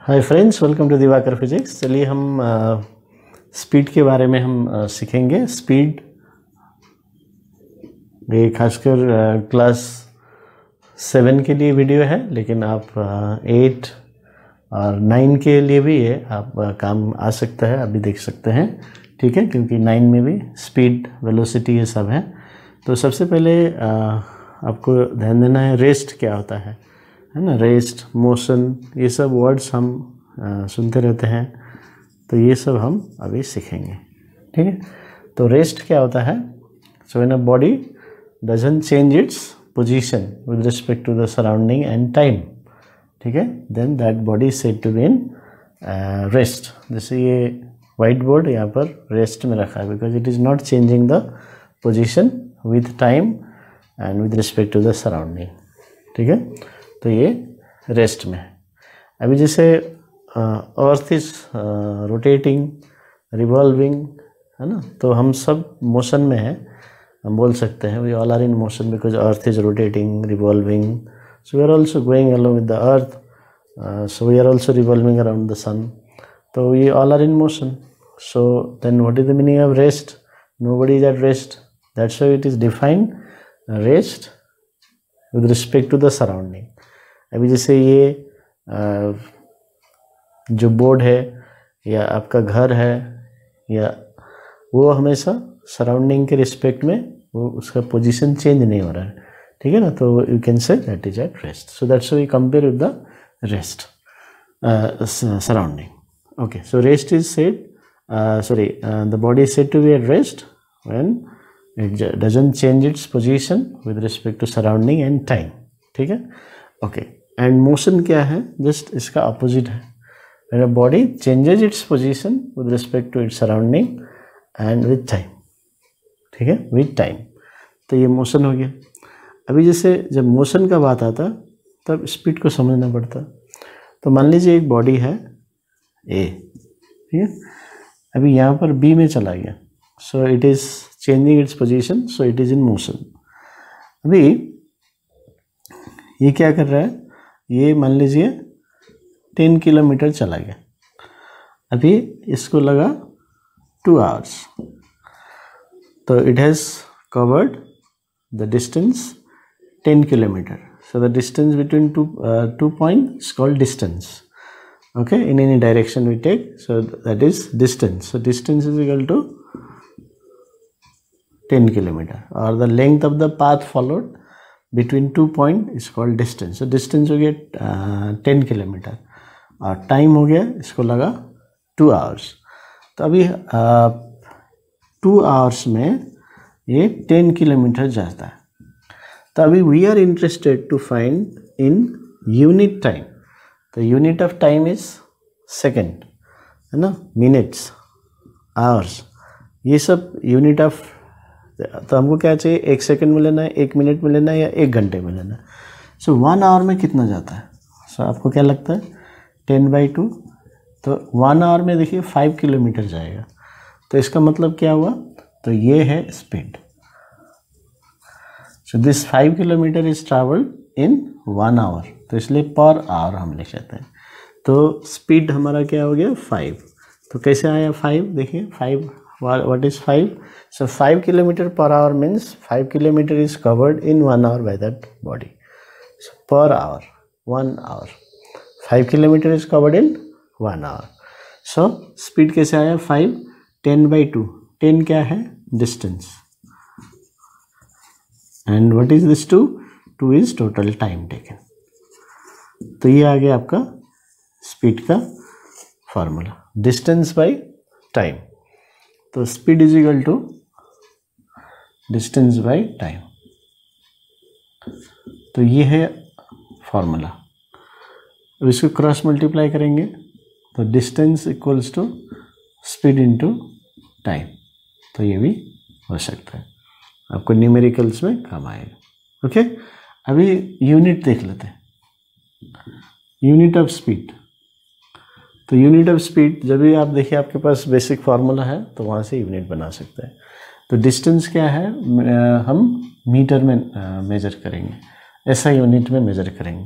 Hi friends, welcome to Diwakar physics. चलिए हम speed के बारे में हम सीखेंगे। स्पीड ये खासकर क्लास 7 के लिए वीडियो है, लेकिन आप 8 और 9 के लिए भी ये आप काम आ सकता है, अभी देख सकते हैं। ठीक है, क्योंकि 9 में भी स्पीड, वेलोसिटी ये सब है। तो सबसे पहले आपको ध्यान देना है रेस्ट क्या होता है ना। रेस्ट, मोशन, ये सब वर्ड्स हम सुनते रहते हैं, तो ये सब हम अभी सीखेंगे। ठीक है, तो रेस्ट क्या होता है? So when a body doesn't change its position with respect to the surrounding and time, ठीक है, then that body is said to be in rest. जैसे ये वाइट बोर्ड यहाँ पर रेस्ट में रखा है, because it is not changing the position with time and with respect to the surrounding. ठीक है, तो ये रेस्ट में है। अभी जैसे अर्थ इज रोटेटिंग, रिवॉल्विंग, है ना, तो हम सब मोशन में है, हम बोल सकते हैं we all are in motion because earth is rotating, revolving, so we are also going along with the earth, so we are also revolving around the sun, तो we all are in motion. So then what is the meaning of rest? Nobody is at rest, that's why it is defined rest with respect to the surrounding. अभी जैसे ये जो board है या आपका घर है, या वो हमेशा सराउंडिंग के रिस्पेक्ट में वो उसका पोजीशन चेंज नहीं हो रहा है। ठीक है ना, तो you can say that is at rest. So that's we compare with the rest surrounding. Okay, so rest is said, the body is said to be at rest when it doesn't change its position with respect to surrounding and time. ठीक है, okay. And motion क्या है? Just इसका opposite है। when a body changes its position with respect to its surrounding and with time, ठीक है, with time, तो ये मोशन हो गया। अभी जैसे जब मोशन का बात आता तब स्पीड को समझना पड़ता। तो मान लीजिए एक बॉडी है ए, ठीक है, अभी यहाँ पर बी में चला गया, so it is changing its position, so it is in motion. अभी ये क्या कर रहा है? ये मान लीजिए 10 किलोमीटर चला गया, अभी इसको लगा 2 आवर्स, तो it has covered the distance 10 kilometre. So the distance between two points is called distance. Okay, in any direction we take, so that is distance. So distance is equal to 10 kilometer, or the length of the path followed between 2 points is called distance. So distance हो गया 10 kilometre, और time हो गया इसको लगा 2 hours. तो अभी 2 hours में ये 10 किलोमीटर जाता है। तो अभी we are interested to find in unit time. तो unit of time is second, है ना, मिनट्स, आवर्स, ये सब यूनिट ऑफ। तो हमको क्या चाहिए? 1 सेकंड में लेना है, 1 मिनट में लेना है, या 1 घंटे में लेना है। सो 1 आवर में कितना जाता है? सो आपको क्या लगता है? 10/2, तो 1 आवर में देखिए 5 किलोमीटर जाएगा। तो इसका मतलब क्या हुआ? तो ये है speed. So this 5 kilometre is travelled in 1 hour, तो इसलिए पर आवर हम लिख लेते हैं। तो स्पीड हमारा क्या हो गया? 5। तो कैसे आया 5? देखिए 5, what is 5? So 5 kilometer per hour means 5 kilometer is covered in 1 hour by that body. So per hour, 1 hour, 5 kilometer is covered in 1 hour. So speed कैसे आया? 5, 10/2, 10 क्या है? Distance. And what is this 2? 2 is total time taken. तो ये आ गया आपका speed का फॉर्मूला, डिस्टेंस बाई टाइम। तो speed is equal to distance by time, तो ये है फॉर्मूला। अब इसको क्रॉस मल्टीप्लाई करेंगे तो distance equals to speed into time, तो ये भी हो सकता है, आपको न्यूमेरिकल्स में काम आएगा। ओके, अभी यूनिट देख लेते हैं, यूनिट ऑफ स्पीड। तो यूनिट ऑफ स्पीड जब भी आप देखिए आपके पास बेसिक फार्मूला है, तो वहाँ से यूनिट बना सकते हैं। तो डिस्टेंस क्या है? हम मीटर में मेजर करेंगे, ऐसा यूनिट में मेजर करेंगे,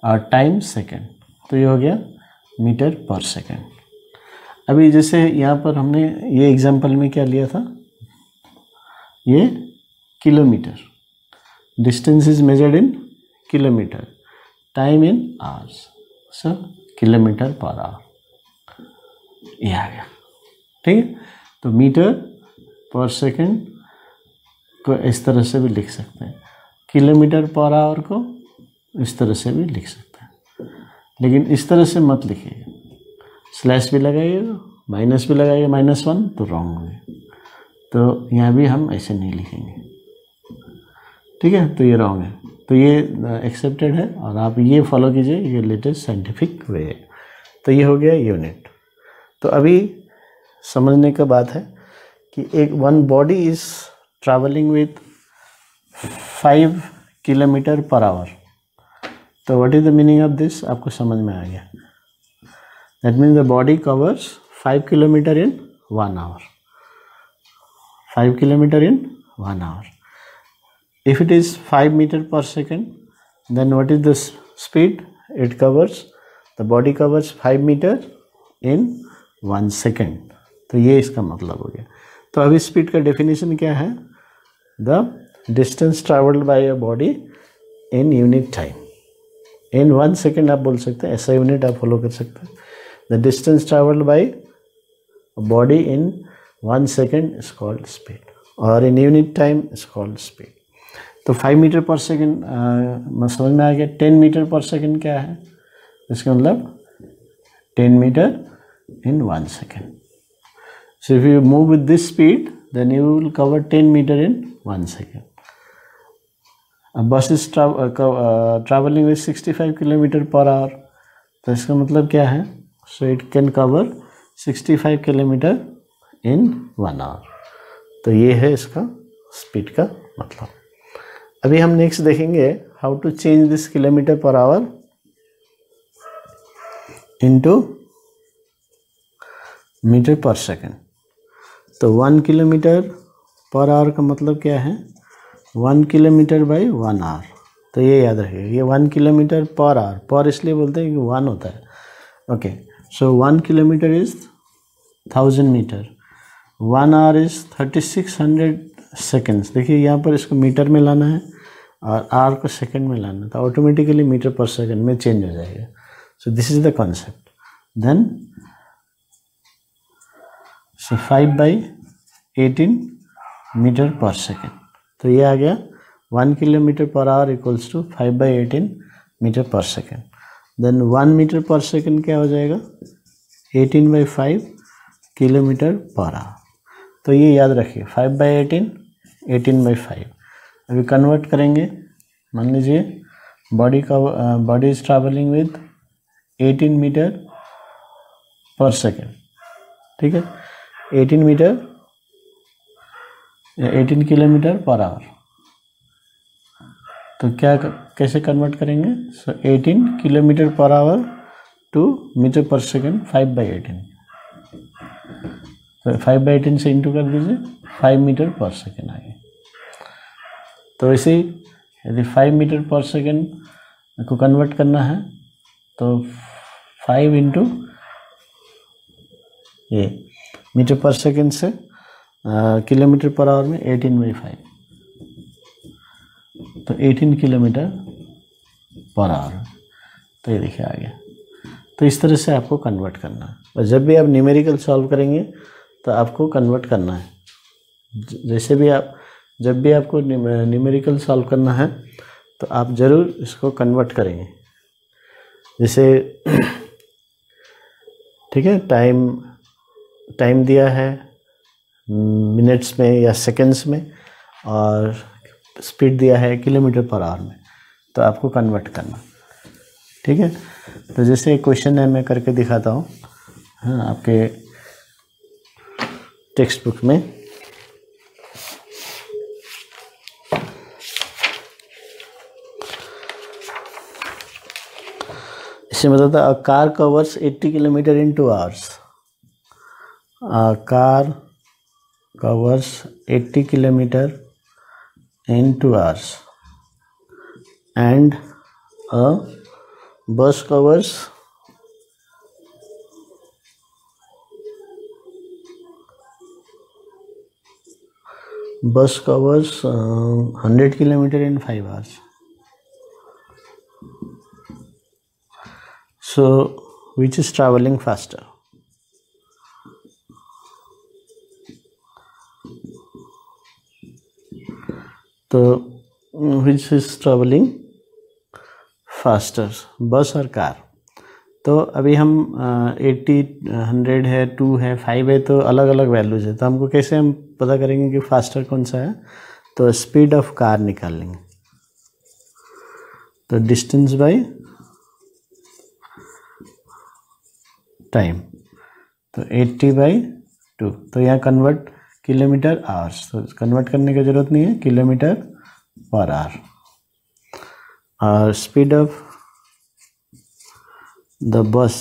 और टाइम सेकेंड। तो ये हो गया मीटर पर सेकेंड। अभी जैसे यहाँ पर हमने ये एग्जाम्पल में क्या लिया था, ये kilometre, distance is measured in kilometre, time in hours, so kilometre per our, ये आ गया। ठीक है, तो मीटर पर सेकेंड को इस तरह से भी लिख सकते हैं, किलोमीटर पर आवर को इस तरह से भी लिख सकते हैं, लेकिन इस तरह से मत लिखिएगा, स्लैश भी लगाइएगा, माइनस भी लगाइएगा, -1 तो रॉन्ग होंगे, तो यहाँ भी हम ऐसे नहीं लिखेंगे। ठीक है, तो ये रॉन्ग है, तो ये एक्सेप्टेड है और आप ये फॉलो कीजिए, ये लेटेस्ट साइंटिफिक वे है। तो ये हो गया यूनिट। तो अभी समझने का बात है कि एक one body is travelling with 5 kilometre per hour. तो what is the meaning of this, आपको समझ में आ गया। That means the body covers 5 kilometre in 1 hour, 5 kilometre in 1 hour. If it is 5 meter per second, then what is the speed? It covers, the body covers 5 meter in 1 second. तो ये इसका मतलब हो गया। तो अभी स्पीड का definition क्या है? The distance traveled by a body in unit time. In 1 second आप बोल सकते हैं, ऐसा यूनिट आप फॉलो कर सकते हैं। The distance traveled by a body in 1 second is called speed, or in unit time is called speed. तो 5 मीटर पर सेकेंड समझ में आ गया। 10 मीटर पर सेकेंड क्या है, इसका मतलब 10 metre in 1 second. So if you move with this speed then you will cover 10 metre in 1 second. Bus is travelling with 65 kilometre per hour, तो इसका मतलब क्या है, so it can cover 65 kilometre in 1 hour. तो ये है इसका speed का मतलब। अभी हम नेक्स्ट देखेंगे how to change this kilometre per hour into metre per second. तो 1 किलोमीटर पर आवर का मतलब क्या है, 1 किलोमीटर बाई 1 आवर। तो ये याद रखिए, ये 1 किलोमीटर पर आवर, पर इसलिए बोलते हैं कि 1 होता है। Okay, so 1 kilometre is 1000 metre, 1 hour is 3600 seconds. देखिए यहाँ पर इसको मीटर में लाना है और आर को सेकंड में लाना है, तो ऑटोमेटिकली मीटर पर सेकंड में चेंज हो जाएगा। So this is the concept. Then so 5/18 metre per second. तो ये आ गया 1 kilometre per hour equals to 5/18 metre per second. Then 1 metre per second क्या हो जाएगा, 18/5 किलोमीटर पर आवर। तो ये याद रखिए, 5/18 18/5। अभी कन्वर्ट करेंगे, मान लीजिए body is travelling with 18 metre per second. ठीक है, 18 किलोमीटर पर आवर। तो क्या कैसे कन्वर्ट करेंगे, so 18 kilometre per hour to metre per second 5/18। तो 5/18 से इंटू कर दीजिए, 5 मीटर पर सेकेंड आ गया। तो इसे यदि 5 मीटर पर सेकेंड को कन्वर्ट करना है तो 5 इंटू ये मीटर पर सेकेंड से किलोमीटर पर आवर में 18/5, तो 18 किलोमीटर पर आवर। तो ये देखिए आ गया। तो इस तरह से आपको कन्वर्ट करना है, और जब भी आप न्यूमेरिकल सॉल्व करेंगे तो आपको कन्वर्ट करना है। जैसे भी आप जब भी आपको न्यूमेरिकल सॉल्व करना है तो आप ज़रूर इसको कन्वर्ट करेंगे। जैसे ठीक है, टाइम दिया है मिनट्स में या सेकंड्स में, और स्पीड दिया है किलोमीटर पर आवर में, तो आपको कन्वर्ट करना। ठीक है, तो जैसे एक क्वेश्चन है, मैं करके दिखाता हूँ। हाँ, आपके टेक्स्ट बुक में इसमें बताता है, a car covers 80 kilometre in 2 hours. A car covers 80 kilometre in 2 hours, and a bus covers bus covers 100 kilometer in 5 hours. So which is traveling faster? तो which is traveling faster, बस और car? तो अभी हम 80, 100 है, 2 है, 5 है, तो अलग अलग वैल्यूज है। तो हमको कैसे हम पता करेंगे कि फास्टर कौन सा है? तो स्पीड ऑफ कार निकाल लेंगे। तो डिस्टेंस बाय टाइम, तो 80/2। तो यहाँ कन्वर्ट किलोमीटर आवर्स, तो कन्वर्ट करने की ज़रूरत नहीं है, किलोमीटर पर आवर। और speed of the bus,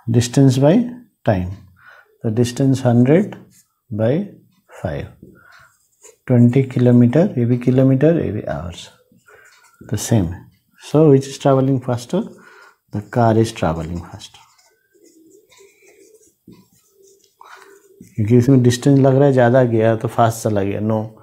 distance by time, तो डिस्टेंस 100/5, 20 किलोमीटर, ये भी किलोमीटर, ये भी आवर्स, तो सेम है। So which is travelling faster? The car is travelling faster, क्योंकि इसमें डिस्टेंस लग रहा है ज़्यादा गया तो फास्ट चला गया। नो,